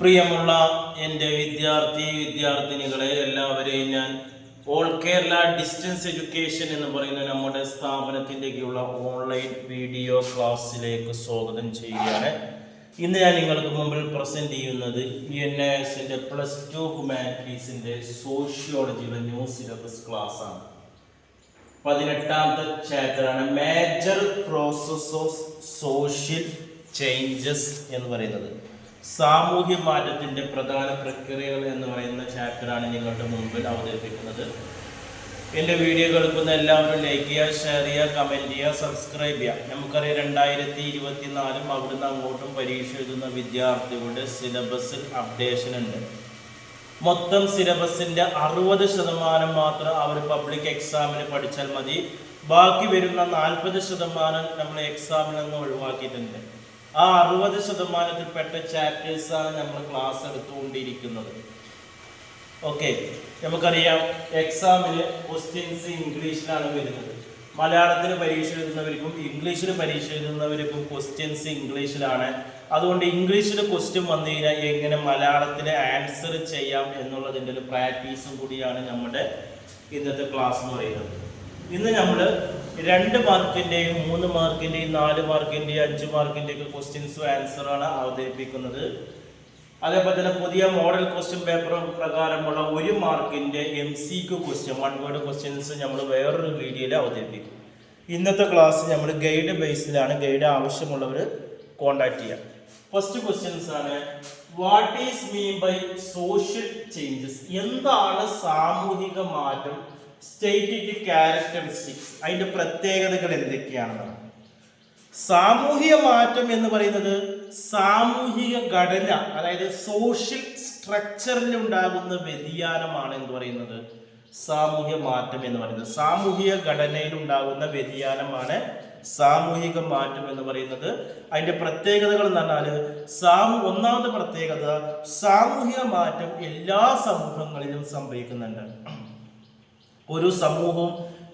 പ്രിയമുള്ള എൻ്റെ വിദ്യാർത്ഥിനികളെ എല്ലാവരെയും ഞാൻ ഓൾ കേരള ഡിസ്റ്റൻസ് എഡ്യൂക്കേഷൻ എന്ന് പറയുന്ന നമ്മുടെ സ്ഥാപനത്തിൻ്റെയുള്ള ഓൺലൈൻ വീഡിയോ ക്ലാസ്സിലേക്ക് സ്വാഗതം ചെയ്യുകയാണ്. ഇന്ന് ഞാൻ നിങ്ങൾക്ക് മുമ്പിൽ പ്രസൻറ്റ് ചെയ്യുന്നത് NISൻ്റെ +2 ഹ്യൂമാനിറ്റീസിൻ്റെ സോഷ്യോളജിയുടെ ന്യൂ സിലബസ് ക്ലാസ്സാണ്. 18ാമത്തെ ചാപ്റ്ററാണ് major process of social changes എന്ന് പറയുന്നത്. സാമൂഹ്യ മാറ്റത്തിൻ്റെ പ്രധാന പ്രക്രിയകൾ എന്ന് പറയുന്ന ചാപ്റ്ററാണ് നിങ്ങളുടെ മുമ്പിൽ അവതരിപ്പിക്കുന്നത്. എൻ്റെ വീഡിയോ കേൾക്കുന്ന എല്ലാവരും ലൈക്ക് ചെയ്യുക, ഷെയർ ചെയ്യുക, കമൻറ്റ് ചെയ്യുക, സബ്സ്ക്രൈബ് ചെയ്യുക. നമുക്കറിയാം 2024 അവിടുന്ന് അങ്ങോട്ടും പരീക്ഷ എഴുതുന്ന വിദ്യാർത്ഥികളുടെ സിലബസിൽ അപ്ഡേഷൻ ഉണ്ട്. മൊത്തം സിലബസിൻ്റെ 60% മാത്രം അവർ പബ്ലിക് എക്സാമിന് പഠിച്ചാൽ മതി. ബാക്കി വരുന്ന 40% നമ്മൾ എക്സാമിൽ നിന്ന് ഒഴിവാക്കിയിട്ടുണ്ട്. ആ 60%ത്തിൽപ്പെട്ട ചാപ്റ്റേഴ്സാണ് നമ്മൾ ക്ലാസ് എടുത്തുകൊണ്ടിരിക്കുന്നത്. ഓക്കെ, നമുക്കറിയാം എക്സാമിന് ക്വസ്റ്റ്യൻസ് ഇംഗ്ലീഷിലാണ് വരുന്നത്. മലയാളത്തിന് പരീക്ഷ എഴുതുന്നവർക്കും ഇംഗ്ലീഷിൽ പരീക്ഷ എഴുതുന്നവർക്കും ക്വസ്റ്റ്യൻസ് ഇംഗ്ലീഷിലാണ്. അതുകൊണ്ട് ഇംഗ്ലീഷിൽ ക്വസ്റ്റ്യൻ വന്നു കഴിഞ്ഞാൽ എങ്ങനെ മലയാളത്തിൽ ആൻസർ ചെയ്യാം എന്നുള്ളതിൻ്റെ ഒരു പ്രാക്ടീസും കൂടിയാണ് നമ്മുടെ ഇന്നത്തെ ക്ലാസ് എന്ന് പറയുന്നത്. ഇന്ന് നമ്മൾ 2 മാർക്കിൻ്റെയും 3 മാർക്കിൻ്റെയും 4 മാർക്കിൻ്റെയും 5 മാർക്കിൻ്റെയൊക്കെ ക്വസ്റ്റ്യൻസും ആൻസറാണ് അവതരിപ്പിക്കുന്നത്. അതേപോലെ തന്നെ പുതിയ മോഡൽ ക്വസ്റ്റ്യൻ പേപ്പർ പ്രകാരമുള്ള 1 മാർക്കിൻ്റെ MCQ ക്വസ്റ്റ്യൻ 1 വേർഡ് ക്വസ്റ്റ്യൻസ് നമ്മൾ വേറൊരു വീഡിയോയിൽ അവതരിപ്പിക്കും. ഇന്നത്തെ ക്ലാസ് നമ്മൾ ഗൈഡ് ബേസിലാണ്. ഗൈഡ് ആവശ്യമുള്ളവർ കോൺടാക്ട് ചെയ്യാം. ഫസ്റ്റ് ക്വസ്റ്റ്യൻസ് ആണ്, what is mean by social changes? എന്താണ് സാമൂഹിക മാറ്റം? സ്റ്റേറ്റ് ക്യാരക്ടറിസ്റ്റിക്സ്, അതിൻ്റെ പ്രത്യേകതകൾ എന്തൊക്കെയാണെന്നാണ്. സാമൂഹിക മാറ്റം എന്ന് പറയുന്നത് സാമൂഹിക ഘടന, അതായത് സോഷ്യൽ സ്ട്രക്ചറിൽ ഉണ്ടാകുന്ന വ്യതിയാനമാണ് എന്ന് പറയുന്നത്. സാമൂഹിക മാറ്റം എന്ന് പറയുന്നത് സാമൂഹിക ഘടനയിൽ ഉണ്ടാകുന്ന വ്യതിയാനമാണ് സാമൂഹിക മാറ്റം എന്ന് പറയുന്നത്. അതിൻ്റെ പ്രത്യേകതകൾ എന്ന് പറഞ്ഞാൽ ഒന്നാമത്തെ പ്രത്യേകത, സാമൂഹിക മാറ്റം എല്ലാ സമൂഹങ്ങളിലും സംഭവിക്കുന്നുണ്ട്. ഒരു സമൂഹവും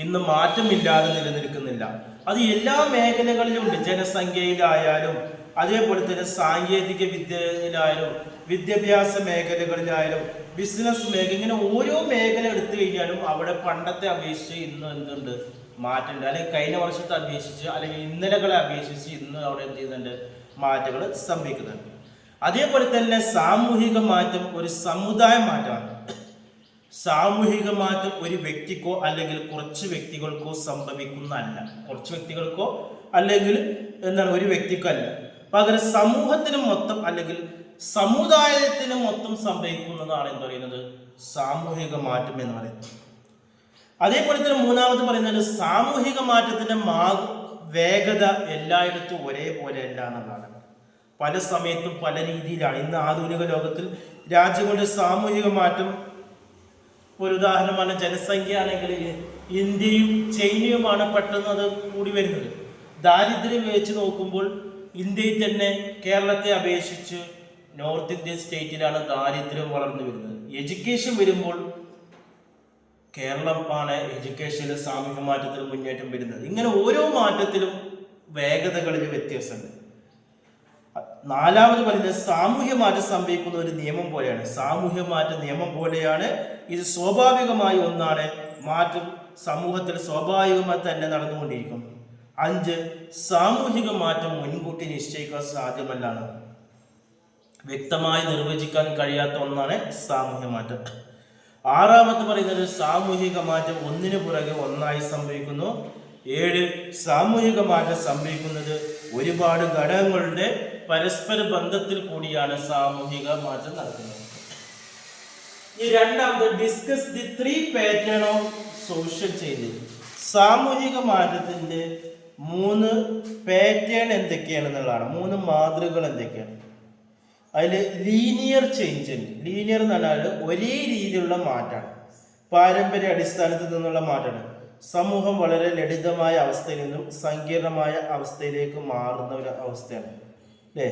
ഇന്ന് മാറ്റമില്ലാതെ നിലനിൽക്കുന്നില്ല. അത് എല്ലാ മേഖലകളിലും ഉണ്ട്. ജനസംഖ്യയിലായാലും അതേപോലെ തന്നെ സാങ്കേതിക വിദ്യയിലായാലും വിദ്യാഭ്യാസ മേഖലകളിലായാലും ബിസിനസ് മേഖല, ഇങ്ങനെ ഓരോ മേഖല എടുത്തു കഴിഞ്ഞാലും അവിടെ പണ്ടത്തെ അപേക്ഷിച്ച് ഇന്ന് എന്തുണ്ട്, മാറ്റമുണ്ട്. അല്ലെങ്കിൽ കഴിഞ്ഞ വർഷത്തെ അപേക്ഷിച്ച് അല്ലെങ്കിൽ ഇന്നലകളെ അപേക്ഷിച്ച് ഇന്ന് അവിടെ എന്ത് ചെയ്യുന്നുണ്ട്, മാറ്റങ്ങൾ സംഭവിക്കുന്നുണ്ട്. അതേപോലെ തന്നെ സാമൂഹിക മാറ്റം ഒരു സമുദായ മാറ്റമാണ്. സാമൂഹിക മാറ്റം ഒരു വ്യക്തിക്കോ അല്ലെങ്കിൽ കുറച്ച് വ്യക്തികൾക്കോ സംഭവിക്കുന്നതല്ല. കുറച്ച് വ്യക്തികൾക്കോ അല്ലെങ്കിൽ ഒരു വ്യക്തിക്കോ അല്ല, പകരം സമൂഹത്തിന് മൊത്തം അല്ലെങ്കിൽ സമുദായത്തിന് മൊത്തം സംഭവിക്കുന്നതാണ് എന്ന് പറയുന്നത് സാമൂഹിക മാറ്റം എന്ന് പറയുന്നത്. അതേപോലെ തന്നെ മൂന്നാമത് പറയുന്നത്, സാമൂഹിക മാറ്റത്തിന്റെ വേഗത എല്ലായിടത്തും ഒരേപോലെ അല്ല എന്നുള്ളതാണ്. പല സമയത്തും പല രീതിയിലാണ്. ഇന്ന് ആധുനിക ലോകത്തിൽ രാജ്യങ്ങളുടെ സാമൂഹിക മാറ്റം, ഒരു ഉദാഹരണമാണ് ജനസംഖ്യ ആണെങ്കിൽ ഇന്ത്യയും ചൈനയുമാണ് പെട്ടെന്ന് അത് കൂടി വരുന്നത്. ദാരിദ്ര്യം വെച്ച് നോക്കുമ്പോൾ ഇന്ത്യയിൽ തന്നെ കേരളത്തെ അപേക്ഷിച്ച് നോർത്ത് ഇന്ത്യൻ സ്റ്റേറ്റിലാണ് ദാരിദ്ര്യം വളർന്നു വരുന്നത്. എഡ്യൂക്കേഷൻ വരുമ്പോൾ കേരളമാണ് എഡ്യൂക്കേഷനിൽ സാമൂഹിക മാറ്റത്തിൽ മുന്നേറ്റം വരുന്നത്. ഇങ്ങനെ ഓരോ മാറ്റത്തിലും വേഗതകളിൽ വ്യത്യാസമുണ്ട്. നാലാമത് പറയുന്നത്, സാമൂഹ്യ മാറ്റം സംഭവിക്കുന്ന ഒരു നിയമം പോലെയാണ്. സാമൂഹ്യ മാറ്റ നിയമം പോലെയാണ്. ഇത് സ്വാഭാവികമായ ഒന്നാണ്. മാറ്റം സമൂഹത്തിൽ സ്വാഭാവികമായി തന്നെ നടന്നുകൊണ്ടിരിക്കും. 5, സാമൂഹിക മാറ്റം മുൻകൂട്ടി നിശ്ചയിക്കാൻ സാധ്യമല്ലാണ്. വ്യക്തമായി നിർവചിക്കാൻ കഴിയാത്ത ഒന്നാണ് സാമൂഹ്യ മാറ്റം. 6ാമത് പറയുന്നത്, സാമൂഹിക മാറ്റം ഒന്നിനു പുറകെ ഒന്നായി സംഭവിക്കുന്നു. 7, സാമൂഹിക മാറ്റം സംഭവിക്കുന്നത് ഒരുപാട് ഘടകങ്ങളുടെ പരസ്പര ബന്ധത്തിൽ കൂടിയാണ് സാമൂഹിക മാറ്റം നടക്കുന്നത്. ഈ രണ്ടാമത്, discuss the 3 pattern of social change. സാമൂഹിക മാറ്റത്തിന്റെ 3 പാറ്റേൺ എന്തൊക്കെയാണെന്നുള്ളതാണ്. 3 മാതൃകകൾ എന്തൊക്കെയാണ്. അതിൽ ലീനിയർ ചേഞ്ച് ഉണ്ട്. ലീനിയർ എന്ന് പറഞ്ഞാൽ ഒരേ രീതിയിലുള്ള മാറ്റമാണ്, പാരമ്പര്യ അടിസ്ഥാനത്തിൽ നിന്നുള്ള മാറ്റമാണ്. സമൂഹം വളരെ ലളിതമായ അവസ്ഥയിൽ നിന്നും സങ്കീർണമായ അവസ്ഥയിലേക്ക് മാറുന്ന ഒരു അവസ്ഥയാണ് അല്ലേ.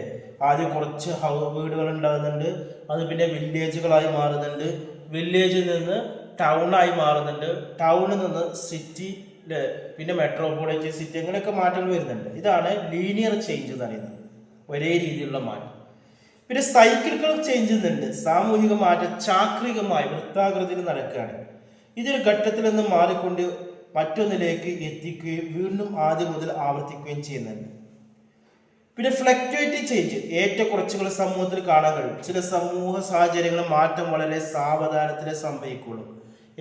ആദ്യം കുറച്ച് വീടുകൾ ഉണ്ടാകുന്നുണ്ട്, അത് പിന്നെ വില്ലേജുകളായി മാറുന്നുണ്ട്, വില്ലേജിൽ നിന്ന് ടൗണായി മാറുന്നുണ്ട്, ടൗണിൽ നിന്ന് സിറ്റി അല്ലേ, പിന്നെ മെട്രോപൊളിറ്റൻ സിറ്റി, അങ്ങനെയൊക്കെ മാറ്റങ്ങൾ വരുന്നുണ്ട്. ഇതാണ് ലീനിയർ ചേഞ്ച് എന്ന് പറയുന്നത്, ഒരേ രീതിയിലുള്ള മാറ്റം. പിന്നെ സൈക്കിളുകൾ ചേഞ്ച് ചെയ്യുന്നുണ്ട്. സാമൂഹിക മാറ്റം ചാക്രികമായി വൃത്താകൃതിയിൽ നടക്കുകയാണ്. ഇതൊരു ഘട്ടത്തിൽ നിന്ന് മാറിക്കൊണ്ട് മറ്റൊന്നിലേക്ക് എത്തിക്കുകയും വീണ്ടും ആദ്യം മുതൽ ആവർത്തിക്കുകയും ചെയ്യുന്നുണ്ട്. പിന്നെ ഫ്ലക്ച്വേറ്റിംഗ് ചേഞ്ച്, ഏറ്റക്കുറച്ചുകൾ സമൂഹത്തിൽ കാണാൻ കഴിയും. ചില സമൂഹ സാഹചര്യങ്ങൾ മാറ്റം വളരെ സാവധാനത്തിലേ സംഭവിക്കുള്ളൂ,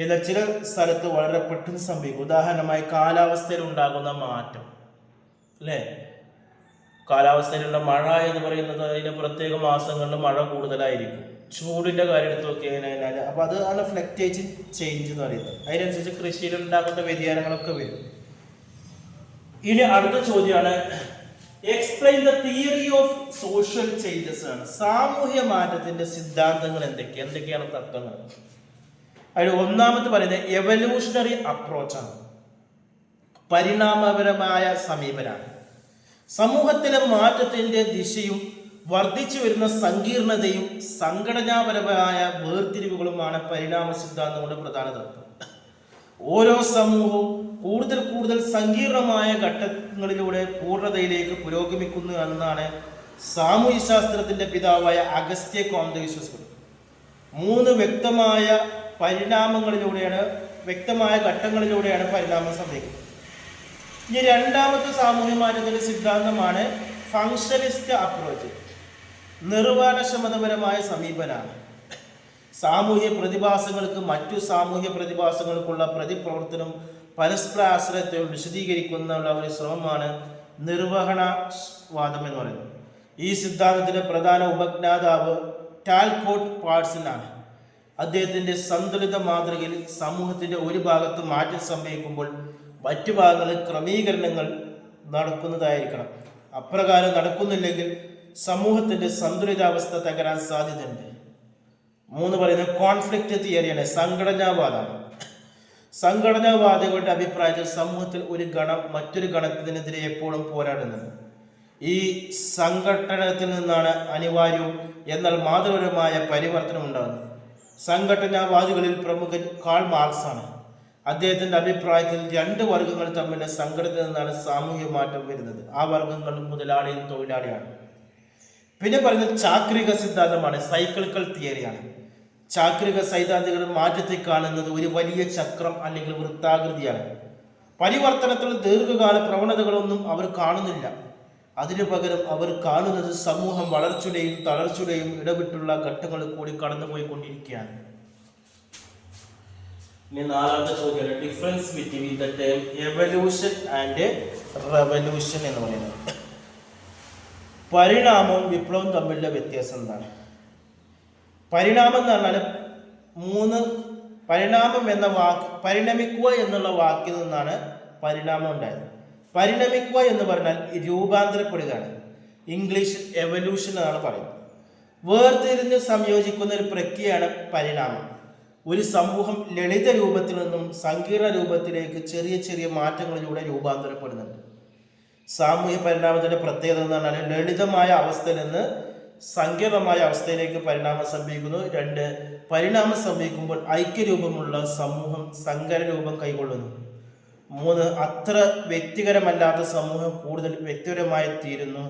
എന്നാൽ ചില സ്ഥലത്ത് വളരെ പെട്ടെന്ന് സംഭവിക്കും. ഉദാഹരണമായി കാലാവസ്ഥയിൽ ഉണ്ടാകുന്ന മാറ്റം, അല്ലേ? കാലാവസ്ഥയിലുള്ള മഴ എന്ന് പറയുന്നത് അതിന് പ്രത്യേക മാസങ്ങളിൽ മഴ കൂടുതലായിരിക്കും. ചൂടിൻ്റെ കാര്യം എടുത്ത് നോക്കിക്കഴിഞ്ഞാൽ അപ്പോൾ അതാണ് ഫ്ലക്ച്വേറ്റിംഗ് ചേഞ്ച് എന്ന് പറയുന്നത്. അതിനനുസരിച്ച് കൃഷിയിൽ ഉണ്ടാക്കുന്ന വ്യതിയാനങ്ങളൊക്കെ വരും. ഇനി അടുത്ത ചോദ്യമാണ്, explain the theory of social changes ആണ്. സാമൂഹ്യ മാറ്റത്തിന്റെ സിദ്ധാന്തങ്ങൾ എന്തൊക്കെയാണ് തത്വങ്ങൾ? അതിൽ ഒന്നാമത് പറയുന്നത് എവല്യൂഷണറി അപ്രോച്ചാണ്, പരിണാമപരമായ സമീപനമാണ്. സമൂഹത്തിലെ മാറ്റത്തിന്റെ ദിശയും വർദ്ധിച്ചു വരുന്ന സങ്കീർണതയും സംഘടനാപരമായ വേർതിരിവുകളുമാണ് പരിണാമ സിദ്ധാന്തങ്ങളുടെ പ്രധാന തത്വം. ഓരോ സമൂഹവും കൂടുതൽ സങ്കീർണമായ ഘട്ടങ്ങളിലൂടെ പൂർണ്ണതയിലേക്ക് പുരോഗമിക്കുന്നു എന്നാണ് സാമൂഹ്യശാസ്ത്രത്തിന്റെ പിതാവായ അഗസ്ത്യ കോംതെ വിശ്വസിക്കുന്നത്. 3 വ്യക്തമായ ഘട്ടങ്ങളിലൂടെയാണ് പരിണാമം സംഭവിക്കുന്നത്. ഇനി രണ്ടാമത്തെ സാമൂഹ്യ മാറ്റത്തിന്റെ സിദ്ധാന്തമാണ് ഫങ്ഷനിസ്റ്റ് അപ്രോച്ച്, നിർവ്വഹണക്ഷമതപരമായ സമീപനമാണ്. സാമൂഹ്യ പ്രതിഭാസങ്ങൾക്ക് മറ്റു സാമൂഹ്യ പ്രതിഭാസങ്ങൾക്കുള്ള പ്രതിപ്രവർത്തനം പരസ്പര ആശ്രയത്തെ വിശദീകരിക്കുന്ന ഒരു ശ്രമമാണ് നിർവഹണവാദം എന്ന് പറയുന്നത്. ഈ സിദ്ധാന്തത്തിന്റെ പ്രധാന ഉപജ്ഞാതാവ് ടാൽകോട്ട് പാഴ്സനാണ്. അദ്ദേഹത്തിന്റെ സന്തുലിത മാതൃകയിൽ സമൂഹത്തിന്റെ ഒരു ഭാഗത്ത് മാറ്റം സംഭവിക്കുമ്പോൾ മറ്റു ഭാഗങ്ങളിൽ ക്രമീകരണങ്ങൾ നടക്കുന്നതായിരിക്കണം. അപ്രകാരം നടക്കുന്നില്ലെങ്കിൽ സമൂഹത്തിന്റെ സന്തുലിതാവസ്ഥ തകരാൻ സാധ്യതയുണ്ട്. 3 പറയുന്നത് കോൺഫ്ലിക്റ്റ് തിയറിയാണ്, സംഘടനാവാദമാണ്. സംഘടനാവാദികളുടെ അഭിപ്രായത്തിൽ സമൂഹത്തിൽ ഒരു ഗണം മറ്റൊരു ഗണത്തിനെതിരെ എപ്പോഴും പോരാടുന്നുണ്ട്. ഈ സംഘടനത്തിൽ നിന്നാണ് അനിവാര്യവും എന്നാൽ മാതൃപരമായ പരിവർത്തനം ഉണ്ടാകുന്നത്. സംഘടനാവാദികളിൽ പ്രമുഖൻ കാൾ മാർക്സ് ആണ്. അദ്ദേഹത്തിന്റെ അഭിപ്രായത്തിൽ 2 വർഗങ്ങൾ തമ്മിലുള്ള സംഘടനയിൽ നിന്നാണ് സാമൂഹ്യ മാറ്റം വരുന്നത്. ആ വർഗങ്ങൾ മുതലാളിയും തൊഴിലാളിയാണ്. പിന്നെ പറയുന്നത് ചാക്രിക സിദ്ധാന്തമാണ്, സൈക്കിളിക്കൽ തിയറിയാണ്. ചാക്രിക സൈദ്ധാന്തികർ മാറ്റത്തെ കാണുന്നത് ഒരു വലിയ ചക്രം അല്ലെങ്കിൽ വൃത്താകൃതിയാണ്. പരിവർത്തനത്തിൽ ദീർഘകാല പ്രവണതകളൊന്നും അവർ കാണുന്നില്ല. അതിനു പകരം അവർ കാണുന്നത് സമൂഹം വളർച്ചയുടെയും തളർച്ചയുടെയും ഇടവിട്ടുള്ള ഘട്ടങ്ങളിൽ കൂടി കടന്നുപോയിക്കൊണ്ടിരിക്കുകയാണ്. ഇനി 4ാമത്തെ ചോദ്യമാണ്, difference between the term evolution and revolution എന്ന് പറയുന്നത്. പരിണാമവും വിപ്ലവവും തമ്മിലുള്ള വ്യത്യാസം എന്താണ്? പരിണാമം എന്ന് പറഞ്ഞാൽ 3 പരിണാമം എന്ന വാക്ക്, പരിണമിക്കുക എന്നുള്ള വാക്കിൽ നിന്നാണ് പരിണാമം ഉണ്ടായത്. പരിണമിക്കുക എന്ന് പറഞ്ഞാൽ രൂപാന്തരപ്പെടുകയാണ്. ഇംഗ്ലീഷിൽ എവല്യൂഷൻ എന്നാണ് പറയുന്നത്. വേർതിരിഞ്ഞ് സംയോജിക്കുന്ന ഒരു പ്രക്രിയയാണ് പരിണാമം. ഒരു സമൂഹം ലളിത രൂപത്തിൽ നിന്നും സങ്കീർണ രൂപത്തിലേക്ക് ചെറിയ മാറ്റങ്ങളിലൂടെ രൂപാന്തരപ്പെടുന്നുണ്ട്. സാമൂഹ്യ പരിണാമത്തിന്റെ പ്രത്യേകത എന്ന് പറഞ്ഞാൽ ലളിതമായ അവസ്ഥയിൽ നിന്ന് സങ്കീർണമായ അവസ്ഥയിലേക്ക് പരിണാമം സംഭവിക്കുന്നു. 2 പരിണാമം സംഭവിക്കുമ്പോൾ ഐക്യരൂപമുള്ള സമൂഹം സങ്കര രൂപം കൈക്കൊള്ളുന്നു. 3 അത്ര വ്യക്തിപരമല്ലാത്ത സമൂഹം കൂടുതൽ വ്യക്തിപരമായി തീരുന്നു.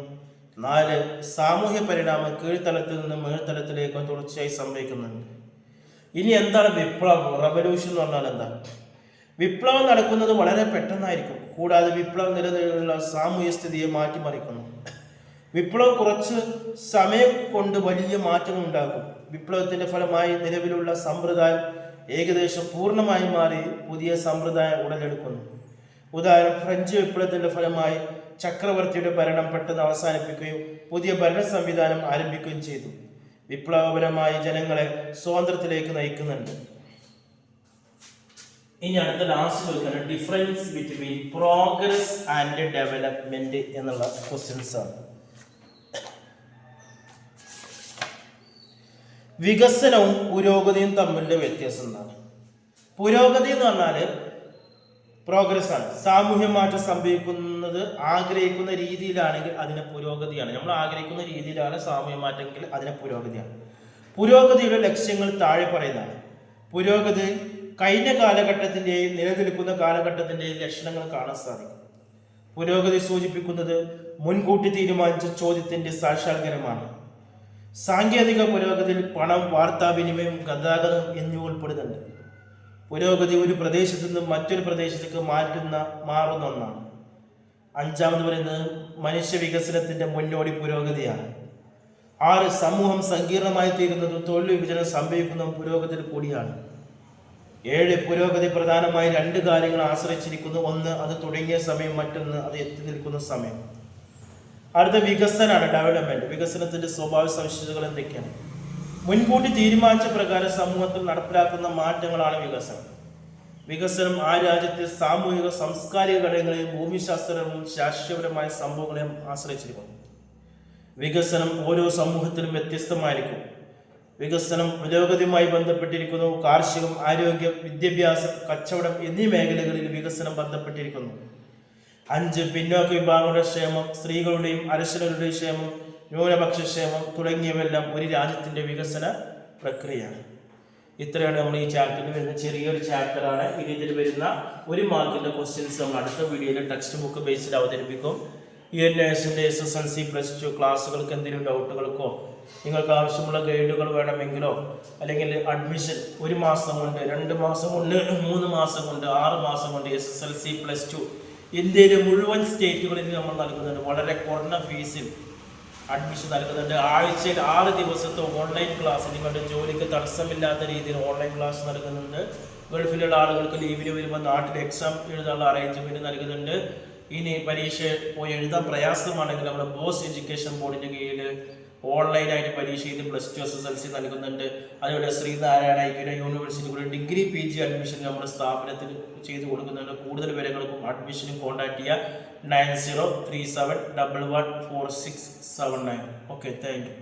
4 സാമൂഹ്യ പരിണാമം കീഴ്ത്തലത്തിൽ നിന്ന് മേൽത്തലത്തിലേക്ക് തുടർച്ചയായി സംഭവിക്കുന്നുണ്ട്. ഇനി എന്താണ് വിപ്ലവം, റവല്യൂഷൻ എന്ന് പറഞ്ഞാൽ എന്താ? വിപ്ലവം നടക്കുന്നത് വളരെ പെട്ടെന്നായിരിക്കും. കൂടാതെ വിപ്ലവം നിലനിലുള്ള സാമൂഹ്യ സ്ഥിതിയെ മാറ്റിമറിക്കുന്നു. വിപ്ലവം കുറച്ച് സമയം കൊണ്ട് വലിയ മാറ്റങ്ങൾ ഉണ്ടാകും. വിപ്ലവത്തിന്റെ ഫലമായി നിലവിലുള്ള സമ്പ്രദായം ഏകദേശം പൂർണ്ണമായി മാറി പുതിയ സമ്പ്രദായം ഉടലെടുക്കുന്നു. ഉദാഹരണം, ഫ്രഞ്ച് വിപ്ലവത്തിന്റെ ഫലമായി ചക്രവർത്തിയുടെ ഭരണം പെട്ടെന്ന് അവസാനിപ്പിക്കുകയും പുതിയ ഭരണ സംവിധാനം ആരംഭിക്കുകയും ചെയ്തു. വിപ്ലവപരമായി ജനങ്ങളെ സ്വാതന്ത്ര്യത്തിലേക്ക് നയിക്കുന്നുണ്ട്. ഇനി അടുത്ത ലാസ്റ്റ് ചോദിക്കാണ്, difference between progress and development എന്നുള്ള ക്വസ്റ്റ്യൻസ് ആണ്. വികസനവും പുരോഗതിയും തമ്മിലുള്ള വ്യത്യാസം എന്താണ്? പുരോഗതി എന്ന് പറഞ്ഞാൽ പ്രോഗ്രസ് ആണ്. സാമൂഹ്യ മാറ്റം സംഭവിക്കുന്നത് ആഗ്രഹിക്കുന്ന രീതിയിലാണെങ്കിൽ അതിന് പുരോഗതിയാണ്. നമ്മൾ ആഗ്രഹിക്കുന്ന രീതിയിലാണ് സാമൂഹ്യ മാറ്റമെങ്കിൽ അതിന് പുരോഗതിയാണ്. പുരോഗതിയുടെ ലക്ഷ്യങ്ങൾ താഴെ പറയുന്നതാണ്. പുരോഗതി കഴിഞ്ഞ കാലഘട്ടത്തിൻ്റെയും നിലനിൽക്കുന്ന കാലഘട്ടത്തിൻ്റെയും ലക്ഷണങ്ങൾ കാണാൻ സാധിക്കും. പുരോഗതി സൂചിപ്പിക്കുന്നത് മുൻകൂട്ടി തീരുമാനിച്ച ചോദ്യത്തിൻ്റെ സാക്ഷാത്കാരമാണ്. സാങ്കേതിക പുരോഗതിയിൽ പണം, വാർത്താവിനിമയം, ഗതാഗതം എന്നിവ ഉൾപ്പെടുന്നുണ്ട്. പുരോഗതി ഒരു പ്രദേശത്തു നിന്നും മറ്റൊരു പ്രദേശത്തേക്ക് മാറുന്ന ഒന്നാണ്. അഞ്ചാമത് പറയുന്നത് മനുഷ്യ വികസനത്തിന്റെ മുന്നോടി പുരോഗതിയാണ്. 6 സമൂഹം സങ്കീർണമായി തീരുന്നതും തൊഴിൽ വിഭജനം സംഭവിക്കുന്നതും പുരോഗതിയിൽ കൂടിയാണ്. 7 പുരോഗതി പ്രധാനമായി 2 കാര്യങ്ങൾ ആശ്രയിച്ചിരിക്കുന്നു. ഒന്ന് അത് തുടങ്ങിയ സമയം, മറ്റൊന്ന് അത് എത്തി നിൽക്കുന്ന സമയം. അടുത്ത വികസനമാണ്, ഡെവലപ്മെന്റ്. വികസനത്തിന്റെ സ്വഭാവ സവിശേഷതകൾ എന്തൊക്കെയാണ്? മുൻകൂട്ടി തീരുമാനിച്ച പ്രകാരം സമൂഹത്തിൽ നടപ്പിലാക്കുന്ന മാറ്റങ്ങളാണ് വികസനം. വികസനം ആ രാജ്യത്തെ സാമൂഹിക സാംസ്കാരിക ഘടകങ്ങളെയും ഭൂമിശാസ്ത്രപരവും ശാസ്ത്രീയപരമായ സംഭവങ്ങളെയും ആശ്രയിച്ചിരിക്കുന്നു. വികസനം ഓരോ സമൂഹത്തിലും വ്യത്യസ്തമായിരിക്കും. വികസനം പുരോഗതിയുമായി ബന്ധപ്പെട്ടിരിക്കുന്നു. കാർഷികം, ആരോഗ്യം, വിദ്യാഭ്യാസം, കച്ചവടം എന്നീ മേഖലകളിൽ വികസനം ബന്ധപ്പെട്ടിരിക്കുന്നു. 5 പിന്നോക്ക വിഭാഗങ്ങളുടെ ക്ഷേമം, സ്ത്രീകളുടെയും അരക്ഷരരുടെയും ക്ഷേമം, ന്യൂനപക്ഷ ക്ഷേമം തുടങ്ങിയവയെല്ലാം ഒരു രാജ്യത്തിന്റെ വികസന പ്രക്രിയയാണ്. ഇത്രയാണ് നമ്മൾ ഈ ചാപ്റ്ററിൽ വരുന്ന ചെറിയൊരു ചാപ്റ്ററാണ്. ഇനി ഇതിൽ വരുന്ന 1 മാർക്കിന്റെ ക്വസ്റ്റ്യൻസ് നമ്മൾ അടുത്ത വീഡിയോയിൽ ടെക്സ്റ്റ് ബുക്ക് ബേസ്ഡ് അവതരിപ്പിക്കും. ENSന്റെ SSLC +2 ക്ലാസ്സുകൾക്ക് എന്തെങ്കിലും ഡൗട്ടുകൾക്കോ നിങ്ങൾക്ക് ആവശ്യമുള്ള ഗൈഡുകൾ വേണമെങ്കിലോ അല്ലെങ്കിൽ അഡ്മിഷൻ 1 മാസം കൊണ്ട്, 2 മാസം കൊണ്ട്, 3 മാസം കൊണ്ട്, 6 മാസം കൊണ്ട് SSLC +2 ഇന്ത്യയിലെ മുഴുവൻ സ്റ്റേറ്റുകളിൽ നമ്മൾ നൽകുന്നുണ്ട്. വളരെ കുറഞ്ഞ ഫീസിൽ അഡ്മിഷൻ നൽകുന്നുണ്ട്. ആഴ്ചയിൽ 6 ദിവസത്തെ ഓൺലൈൻ ക്ലാസ്, നിങ്ങളുടെ ജോലിക്ക് തടസ്സമില്ലാത്ത രീതിയിൽ ഓൺലൈൻ ക്ലാസ് നൽകുന്നുണ്ട്. ഗൾഫിലുള്ള ആളുകൾക്ക് ലീവിന് വരുമ്പോൾ നാട്ടിൽ എക്സാം എഴുതാനുള്ള അറേഞ്ച്മെന്റ് നൽകുന്നുണ്ട്. ഇനി പരീക്ഷ പോയി എഴുതാൻ പ്രയാസമാണെങ്കിൽ നമ്മൾ ബോസ് എഡ്യൂക്കേഷൻ ബോർഡിന്റെ കീഴിൽ ഓൺലൈനായിട്ട് പരീക്ഷ ചെയ്ത് +2 SSLC നൽകുന്നുണ്ട്. അതുപോലെ Sreenarayana university degree PG admission നമ്മുടെ സ്ഥാപനത്തിൽ ചെയ്തു കൊടുക്കുന്നുണ്ട്. കൂടുതൽ വിവരങ്ങൾക്കും അഡ്മിഷനും കോൺടാക്ട് ചെയ്യുക 9037114679. Okay, thank you.